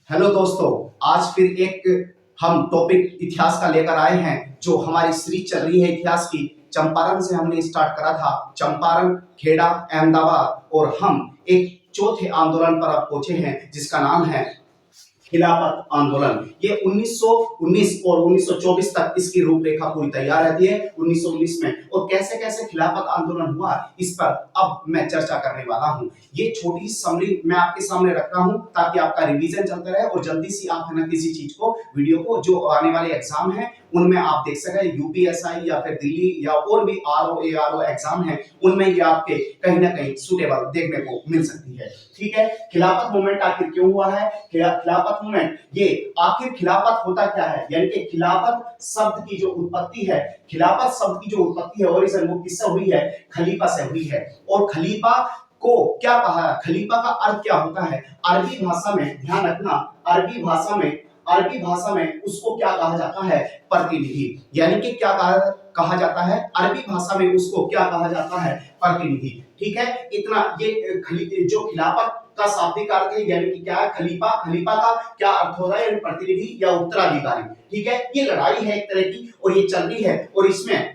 Hello दोस्तों, आज फिर एक हम टॉपिक इतिहास का लेकर आए हैं। जो हमारी सीरीज चल रही है इतिहास की, चंपारण से हमने स्टार्ट करा था, चंपारण, खेड़ा, अहमदाबाद, और हम एक चौथे आंदोलन पर अब पहुंचे हैं जिसका नाम है खिलाफत आंदोलन। ये 1919 और 1924 तक इसकी रूपरेखा पूरी तैयार रहती है। 1919 में और कैसे कैसे खिलाफत आंदोलन हुआ, इस पर अब मैं चर्चा करने वाला हूँ। ये छोटी समरी मैं आपके सामने रख रहा हूँ ताकि आपका रिवीजन चलता रहे और जल्दी से आप है ना किसी चीज को, वीडियो को, जो आने वाले एग्जाम है उनमें आप देख सके, यूपीएसआई या फिर दिल्ली या और भी आरओ एग्जाम है, उनमें ये आपके कहीं ना कहीं सुटेबल देखने को मिल सकती है। ठीक है, खिलाफत मूवमेंट आखिर क्यों हुआ है? खिलाफत मूवमेंट, ये आखिर खिलाफत होता क्या है, यानी कि खिलाफत शब्द की जो उत्पत्ति है, खिलाफत शब्द की जो उत्पत्ति है ओरिजिन, वो किससे हुई है? खलीफा से हुई है। और खलीफा को क्या कहा? खलीफा का अर्थ क्या होता है? अरबी भाषा में, ध्यान रखना, अरबी भाषा में उसको क्या कहा जाता है? प्रतिनिधि। यानी कि क्या कहा जाता है? अरबी भाषा में उसको क्या कहा जाता है? प्रतिनिधि। ठीक है, इतना ये जो खिलाफत का शाब्दिक अर्थ है, यानी कि क्या है? खलीफा। खलीफा का क्या अर्थ होता है? प्रतिनिधि या उत्तराधिकारी। ठीक है, ये लड़ाई है एक तरह की और ये चल रही है, और इसमें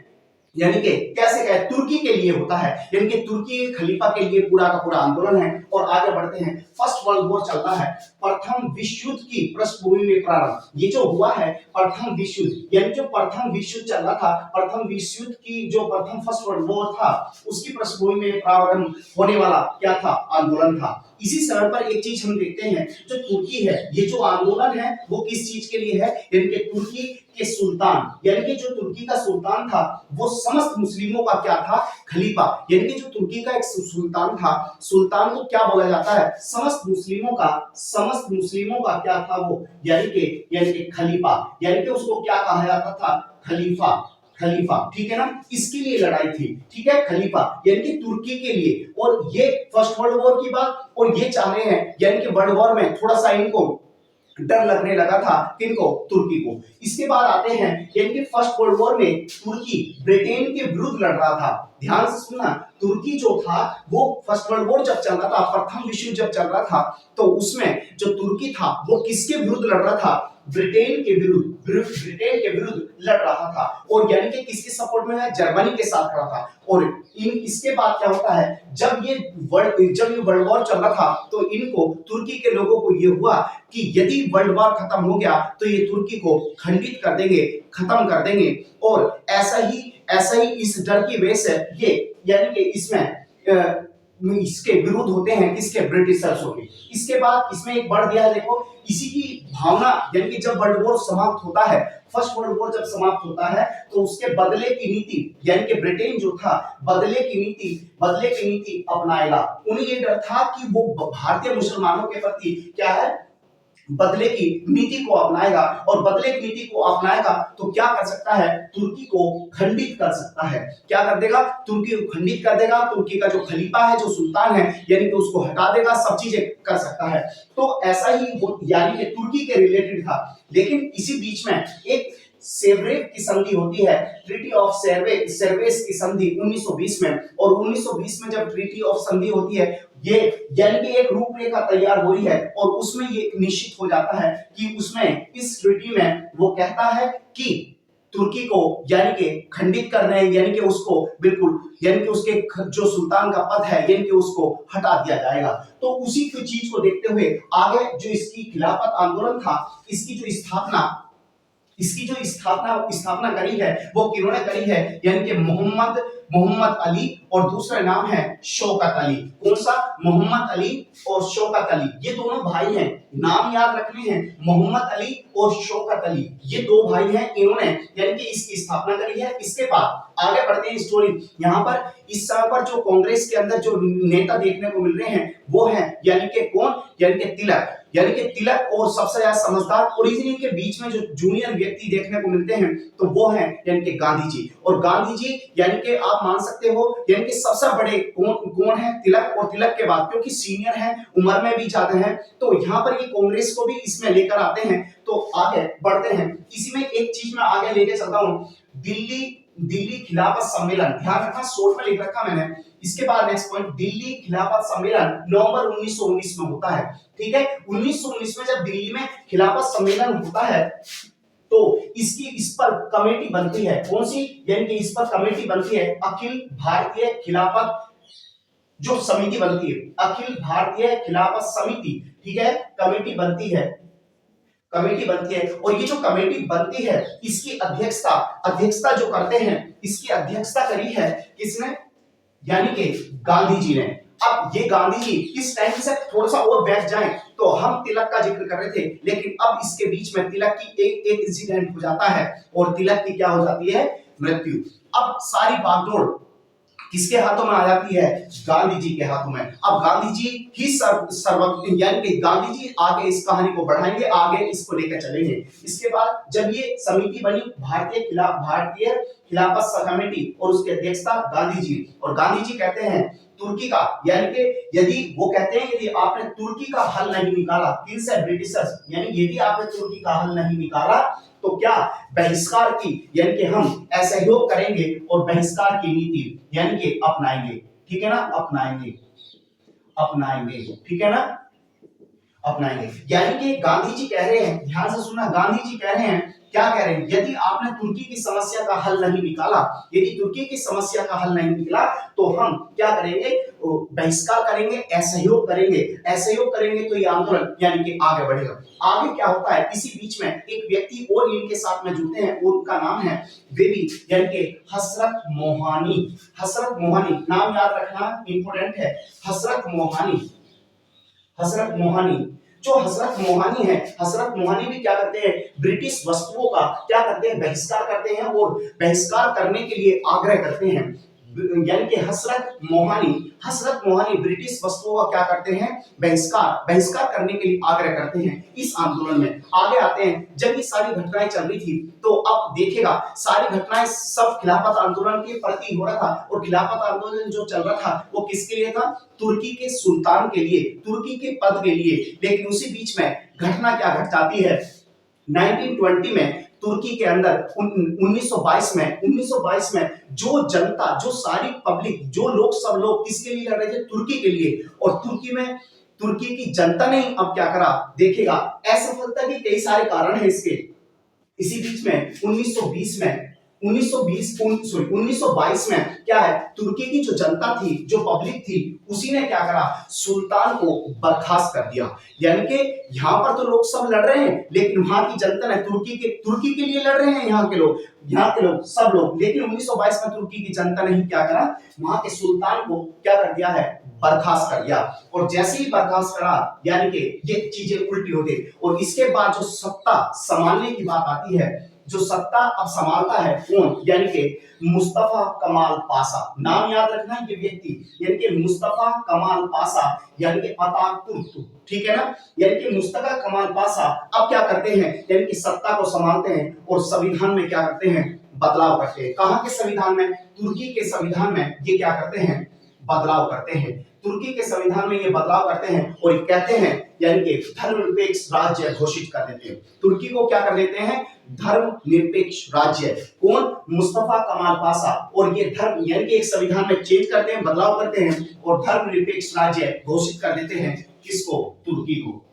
यानी कि कैसे कहे, तुर्की के लिए होता है, यानी कि तुर्की खलीफा के लिए पूरा का पूरा आंदोलन है। और आगे बढ़ते हैं, फर्स्ट वर्ल्ड वॉर चल रहा है, प्रथम विश्व युद्ध की पृष्ठभूमि में प्रारंभ। ये जो हुआ है प्रथम विश्व युद्ध, यानी जो प्रथम विश्व युद्ध चल रहा था, प्रथम विश्व युद्ध की जो प्रथम फर्स्ट वर्ल्ड वॉर था, उसकी पृष्ठभूमि में प्रारंभ होने वाला क्या था? आंदोलन था। इसी समय पर एक चीज हम देखते हैं, जो तुर्की है, ये जो आंदोलन है वो किस चीज के लिए है? यानी कि तुर्की के सुल्तान, यानी कि जो तुर्की का सुल्तान था वो समस्त मुस्लिमों का क्या था? खलीफा। यानी कि जो तुर्की का एक सुल्तान था, सुल्तान को क्या बोला जाता है? समस्त मुस्लिमों का क्या था वो? यानी कि खलीफा। यानी कि उसको क्या कहा जाता था? खलीफा। खलीफा, ठीक है ना, इसके लिए लड़ाई थी। ठीक है, खलीफा यानी कि तुर्की के लिए। और ये फर्स्ट वर्ल्ड वॉर की बात, और ये चाह रहे हैं, यानी कि वर्ल्ड वॉर में थोड़ा सा इनको डर लगने लगा था, किनको? तुर्की को। इसके बाद आते हैं, यानी कि फर्स्ट वर्ल्ड वॉर में तुर्की ब्रिटेन के विरुद्ध लड़ रहा था। ध्यान से सुनना, तुर्की जो था वो फर्स्ट वर्ल्ड वॉर जब चल रहा था, प्रथम विश्व युद्ध जब चल रहा था, तो उसमें जो तुर्की था वो किसके विरुद्ध लड़ रहा था? ब्रिटेन के विरुद्ध लड़ रहा था। और यानी कि किसके सपोर्ट में है? जर्मनी के साथ खड़ा था। और इसके बाद क्या होता है, जब ये वर्ल्ड वॉर चल रहा था, तो इनको, तुर्की के लोगों को ये हुआ कि यदि वर्ल्ड वॉर खत्म हो गया तो ये तुर्की को खंडित कर देंगे, खत्म कर देंगे। और ऐसा ही इस डर की वजह से ये, यानी कि इसमें इसके विरुद्ध होते हैं, किसके? ब्रिटिशर्स के। इसके बाद इसमें एक बढ़ दिया है, देखो, इसी की भावना, यानी कि जब वर्ल्ड वॉर समाप्त होता है, फर्स्ट वर्ल्ड वॉर जब समाप्त होता है, तो उसके बदले की नीति, यानी कि ब्रिटेन जो था, बदले की नीति अपनाएगा। उन्हें ये डर था कि वो भारतीय मुसलमानों के प्रति क्या है? बदले की नीति को अपनाएगा, और बदले की नीति को अपनाएगा तो क्या कर सकता है? तुर्की को खंडित कर सकता है। क्या कर देगा? तुर्की को खंडित कर देगा। तुर्की का जो खलीफा है, जो सुल्तान है, यानी कि उसको हटा देगा, सब चीजें कर सकता है। तो ऐसा ही यानी कि तुर्की के रिलेटेड था। लेकिन इसी बीच में एक सेव्रेव की संधि होती है, ट्रीटी ऑफ सेर्वेस की संधि 1920 में। और 1920 में जब ट्रीटी ऑफ संधि होती है, ये यानी कि एक रूपरेखा तैयार हो रही है, और उसमें ये निश्चित हो जाता है कि उसमें, इस ट्रीटी में वो कहता है कि तुर्की को यानी कि खंडित कर रहे हैं, यानी कि उसको बिल्कुल, यानी कि उसके जो सुल्तान का पद है, यानी कि उसको हटा दिया जाएगा। तो उसी की चीज को देखते हुए आगे जो इसकी खिलाफत आंदोलन था, इसकी जो स्थापना करी है, वो किन्होंने करी है? यानी कि मोहम्मद अली, और दूसरा नाम है शौकत अली। कौन सा? मोहम्मद अली और शौकत अली, ये दोनों भाई हैं। नाम याद रखने हैं, मोहम्मद अली और शौकत अली, ये दो भाई हैं। इन्होंने यानी कि इसकी स्थापना करी है। इसके बाद आगे बढ़ते हैं स्टोरी। यहाँ पर इस समय पर जो कांग्रेस के अंदर जो नेता देखने को मिल रहे हैं, वो हैं, यानी कि कौन? यानी कि तिलक, और सबसे ज्यादा समझदार, और इनके बीच में जो जूनियर व्यक्ति देखने को मिलते हैं, तो वो हैं यानी कि गांधी जी। और गांधी जी यानी कि आप मान सकते हो, यानी कि सबसे बड़े कौन है? तिलक। और तिलक के बाद, क्योंकि सीनियर हैं, उम्र में भी ज्यादा हैं, तो यहाँ पर ये कांग्रेस को भी इसमें लेकर आते हैं। तो आगे बढ़ते हैं, इसी में एक चीज मैं आगे लेके चलता हूँ, दिल्ली खिलाफत सम्मेलन। ध्यान रखना, शॉर्ट में लिख रखा मैंने, इसके बाद नेक्स्ट पॉइंट, दिल्ली खिलाफत सम्मेलन नवंबर 1919 में होता है। ठीक है, 1919 में जब दिल्ली में खिलाफत सम्मेलन होता है तो इस पर कमेटी बनती है। कौन सी? यानी कि इस पर कमेटी बनती है अखिल भारतीय खिलाफत जो समिति बनती है, अखिल भारतीय खिलाफत समिति। ठीक है, कमेटी बनती है, कमेटी बनती है। और ये जो कमेटी बनती है इसकी अध्यक्षता जो करते हैं, इसकी अध्यक्षता करी है किसने? यानी कि गांधी जी ने। अब ये गांधी जी इस टाइम से थोड़ा सा और बैठ जाएं तो हम तिलक का जिक्र कर रहे थे, लेकिन अब इसके बीच में तिलक की एक इंसिडेंट हो जाता है और तिलक की क्या हो जाती है? मृत्यु। अब सारी बागडोर किसके हाथों में आ जाती है? गांधी जी के हाथों में। अब गांधी जी ही यानी कि गांधी जी आगे इस कहानी को बढ़ाएंगे, आगे इसको लेकर चलेंगे। इसके बाद जब ये समिति बनी भारतीय खिलाफत कमेटी और उसकी अध्यक्षता गांधी जी, और गांधी जी कहते हैं तुर्की का, यानी कि यदि वो कहते हैं यदि आपने तुर्की का हल नहीं निकाला, किनसे? ब्रिटिशर्स, यानी यदि आपने तुर्की का हल नहीं निकाला तो क्या? बहिष्कार की, यानी कि हम असहयोग करेंगे और बहिष्कार की नीति यानी कि अपनाएंगे। ठीक है ना? अपनाएंगे, ठीक है ना? अपनाएंगे। यानी कि गांधी जी कह रहे हैं, ध्यान से सुनना, गांधी जी कह रहे हैं, क्या कह रहे हैं? यदि आपने तुर्की की समस्या का हल नहीं निकाला, यदि तुर्की की समस्या का हल नहीं निकला तो हम क्या करेंगे? बहिष्कार करेंगे, असहयोग करेंगे तो ये आंदोलन यानी कि आगे बढ़ेगा। आगे क्या होता है? इसी बीच में एक व्यक्ति और इनके साथ में जुड़ते हैं और उनका नाम है बेबी, यानी कि हसरत मोहानी। हसरत मोहानी नाम याद रखना इंपॉर्टेंट है। हसरत मोहानी जो हसरत मोहानी है, हसरत मोहानी भी क्या करते हैं? ब्रिटिश वस्तुओं का क्या करते हैं? बहिष्कार करते हैं और बहिष्कार करने के लिए आग्रह करते हैं। यानी कि हसरत मोहानी ब्रिटिश वस्तुओं का क्या करते हैं? बहिष्कार करने के लिए आग्रह करते हैं। इस आंदोलन में आगे आते हैं। जब ये सारी घटनाएं चल रही थी तो अब देखिएगा सारी घटनाएं सब खिलाफत आंदोलन के प्रति हो रहा था, और खिलाफत आंदोलन जो चल रहा था वो किसके लिए था? तुर्की के सुल्तान के लिए, तुर्की के पद के लिए। लेकिन उसी बीच में घटना क्या घट जाती है? 1920 में तुर्की के अंदर 1922 में जो जनता, जो सारी पब्लिक, जो लोग, सब लोग किसके लिए लड़ रहे थे? तुर्की के लिए। और तुर्की की जनता ने अब क्या करा? देखिएगा, असफलता के कई सारे कारण हैं इसके। इसी बीच में 1922 में क्या है? तुर्की की जो जनता थी, जो पब्लिक थी, उसी ने क्या करा? सुल्तान को बर्खास्त कर दिया। यानी कि यहाँ पर तो लोग सब लड़ रहे हैं, लेकिन वहां की जनता ने तुर्की के लिए लड़ रहे हैं, यहाँ के लोग सब लोग। लेकिन 1922 में तुर्की की जनता ने क्या करा? वहां के सुल्तान को क्या कर दिया है? बर्खास्त कर दिया। और जैसे ही बर्खास्त करा, यानी कि ये चीजें उल्टी हो गई। और इसके बाद जो सत्ता संभालने की बात आती है, जो सत्ता अब संभालता है कौन? यानी कि मुस्तफा कमाल पाशा। नाम याद रखना ये व्यक्ति, यानी कि मुस्तफा कमाल पाशा, यानी कि अतातुर्क। ठीक है ना? यानी कि मुस्तफा कमाल पाशा अब क्या करते हैं? यानी कि सत्ता को संभालते हैं और संविधान में क्या करते हैं? बदलाव करते हैं। कहां के संविधान में? तुर्की के संविधान में ये क्या करते हैं? बदलाव करते हैं। तुर्की के संविधान में ये बदलाव करते हैं और कहते हैं, यानी कि धर्मनिरपेक्ष राज्य घोषित कर देते हैं। तुर्की को क्या कर देते हैं? धर्मनिरपेक्ष राज्य। कौन? मुस्तफा कमाल पाशा। और ये धर्म यानी कि एक संविधान में चेंज करते हैं, बदलाव करते हैं और धर्मनिरपेक्ष राज्य घोषित कर देते हैं। किसको? तुर्की को।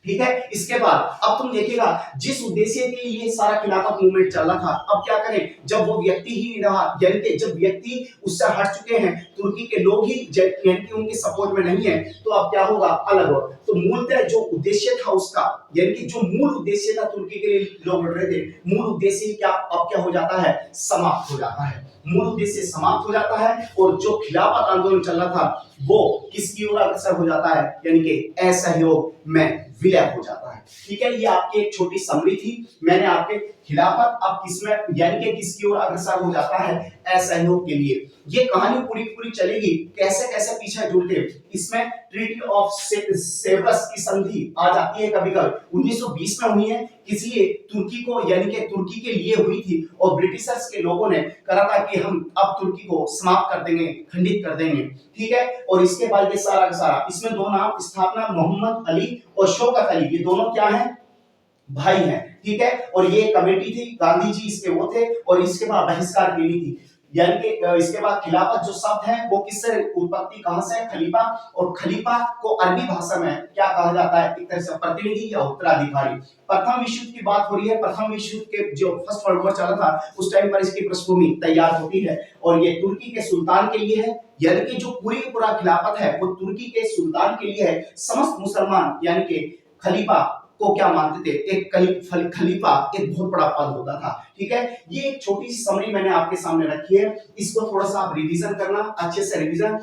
ठीक है? इसके बाद अब तुम देखिएगा, जिस उद्देश्य के लिए सारा खिलाफत मूवमेंट चल रहा था, अब क्या करें? जब वो व्यक्ति ही नहीं रहा, यानी कि जब व्यक्ति उससे हट चुके हैं, तुर्की के लोग ही यानी कि उनके सपोर्ट में नहीं है, तो अब क्या होगा? अलग हो। तो मूलतः जो उद्देश्य था उसका, यानी कि जो मूल उद्देश्य था तुर्की के लिए लोग लड़ रहे थे, मूल उद्देश्य क्या अब क्या हो जाता है? समाप्त हो जाता है। मूल उद्देश्य समाप्त हो जाता है और जो खिलाफत आंदोलन चल रहा था वो किसकी ओर अग्रसर हो जाता है? यानी कि असहयोग में विलय हो जाता है। ठीक है? ये आपकी एक छोटी समरी थी। मैंने आपके खिलाफत अब किसमें, यानी कि किसकी ओर अग्रसर हो जाता है? असहयोग के लिए। ये कहानी पूरी चलेगी, कैसे कैसे पीछे जुड़ते। इसमें ट्रीटी ऑफ सेवर्स की संधि आ जाती है कभी कभी, 1920 में हुई है, इसलिए तुर्की को, यानी कि तुर्की के लिए हुई थी और ब्रिटिशर्स के लोगों ने कहा था कि हम अब तुर्की को समाप्त कर देंगे, खंडित कर देंगे। ठीक है? और इसके बाद ये सारा का सारा, इसमें दो नाम स्थापना, मोहम्मद अली और शौकत अली, ये दोनों क्या हैं? भाई हैं। ठीक है? और ये कमेटी थी, गांधी जी इसके वो थे, और इसके बाद बहिष्कार की नीति। यानी कि इसके बाद खिलाफत जो शब्द है वो किससे उत्पत्ति कहां से है? खलीफा। और खलीफा को अरबी भाषा में क्या कहा जाता है? एक तरह से प्रतिनिधि या उत्तराधिकारी। प्रथम विश्व युद्ध की बात हो रही है। प्रथम विश्व युद्ध के जो फर्स्ट वर्ल्ड वॉर चला था उस टाइम पर इसकी पृष्ठभूमि तैयार होती है और ये तुर्की के सुल्तान के लिए है, यानी कि जो पूरा खिलाफत है वो तुर्की के सुल्तान के लिए है। समस्त मुसलमान यानी कि खलीफा को क्या मानते थे? एक खलीफा एक बहुत बड़ा पद होता था। ठीक है, ये एक छोटी सी समरी मैंने आपके सामने रखी है, इसको थोड़ा सा आप रिवीजन करना, अच्छे से रिवीजन।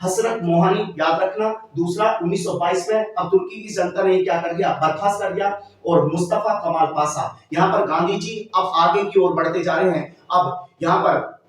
हसरत मोहानी याद रखना। दूसरा 1922 में अब तुर्की की जनता ने क्या कर दिया? बर्खास्त कर दिया। और मुस्तफा कमाल पाशा, यहाँ पर गांधी जी अब आगे की ओर बढ़ते जा रहे हैं। अब यहाँ पर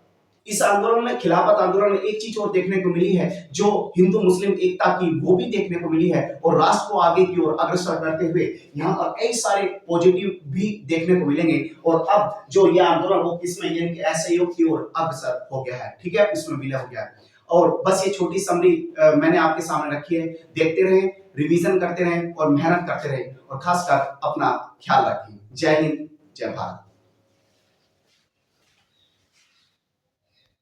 इस आंदोलन में, खिलाफत आंदोलन में एक चीज और देखने को मिली है, जो हिंदू मुस्लिम एकता की वो भी देखने को मिली है और राष्ट्र को आगे की ओर अग्रसर करते हुए यहाँ पर कई सारे पॉजिटिव भी देखने को मिलेंगे। और अब जो यह आंदोलन वो किसमें, यानी कि असहयोग की ओर अग्रसर हो गया है। ठीक है, इसमें विलय हो गया है। और बस ये छोटी समरी मैंने आपके सामने रखी है। देखते रहें, रिवीजन करते रहें और मेहनत करते रहें और खासकर अपना ख्याल रखें। जय हिंद, जय भारत।